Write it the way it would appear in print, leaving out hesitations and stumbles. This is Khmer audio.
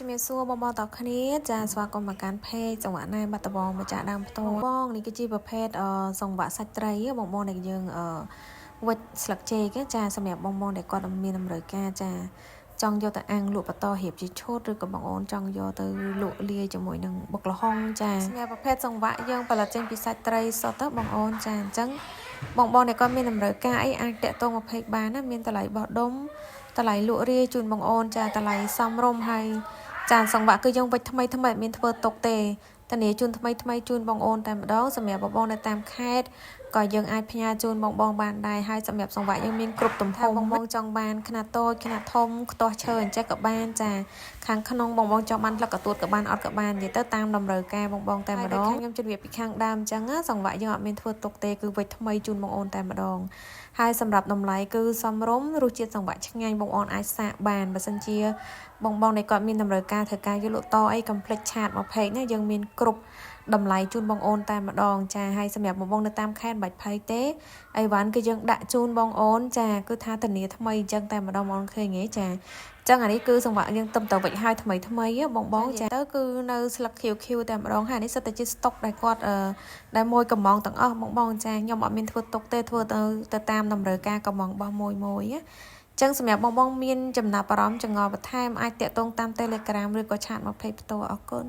ជំរាបសួរបងតគ្នាចាស្វាគមន៍មកកាន់เพจจังหวะណែបាត់ដំបងមកចាដើមផ្ទាល់បងនេះគឺជាប្រភេទសង្វាក់សាច់ត្រីបងដែលយើងវិចស្លឹកចេកចាសម្រាប់បងដែលគាត់មានតម្រូវការចាចង់យកទៅអាំងលក់បន្តរៀបជាឈុតឬក៏បងអូនចង់យកទៅលក់លាយជាមួយនឹងបុកល្ហុងចាសម្រាប់ប្រភេទសង្វាក់យើងផលិតចេញពីសាច់ត្រីសុទ្ធទៅបងអូនចាអញ្ចឹងបងដែលគាត់មានតម្រូវការអីអាចតាក់ទងមកเพจបានណាមានតម្លៃបោះដុំតម្លៃលក់រាយជូនបងអូនចាតម្លៃសមរម្យហើយចានសង្វាក់គឺយើងវិចថ្មីមានធ្វើຕົកទេតានីជូនថ្មីជូនបងអូនតែម្ដងសម្រាប់បងនៅតាមខេត្តក៏យើងអាចផ្ញើជូនបងបានដែរហើយសម្រាប់សង្វាក់យើងមានគ្រប់ទំហំបងចង់បានខ្នាតតូចខ្នាតធំខ្ទាស់ឈើអញ្ចឹងក៏បានចាខាងក្នុងបងចង់បានផ្លឹកកទួតក៏បានអត់ក៏បាននិយាយទៅតាមតម្រូវការបងតែម្ដងខ្ញុំជម្រាបពីខាងដើមអញ្ចឹងសង្វាក់យើងអត់មានធ្វើຕົកទេគឺវិចថ្មីជូនបងអូនតែម្ដងហើយសម្រាប់តម្លៃគឺសមរម្យរសជាតិសង្វាក់ឆ្ងាញ់បងអូនអាចសាកបានបើសិនជាបងដែលគាត់មានតម្រូវការធ្វើការយកលក់តអីកុំភ្លេចឆាតមកเพจណាយើងមានគ្រប់តម្លៃជូនបងអូនតែម្ដងចាហើយសម្រាប់បងនៅតាមខេត្តបាច់ភ័យទេអីវ៉ាន់គឺយើងដាក់ជូនបងអូនចាគឺថាធានាថ្មីអញ្ចឹងតែម្ដងបងអូនឃើញទេចាចឹងអានេះគឺសង្វាក់យើងទៅវិចឲ្យថ្មីបងចាទៅគឺនៅស្លឹកខៀវតែម្ដងហើយនេះសិតតែជាស្តុកដែលគាត់ដែលមួយកំងទាំងអស់បងចាខ្ញុំអត់មានធ្វើទុកទេធ្វើទៅតាមតម្រូវការកំងរបស់មួយចឹងសម្រាប់បងមានចំណាប់អារម្មណ៍ចងល់បន្ថែមអាចតាក់ទងតាម Telegram ឬក៏ឆាតមកเพจផ្ទាល់អរគុណ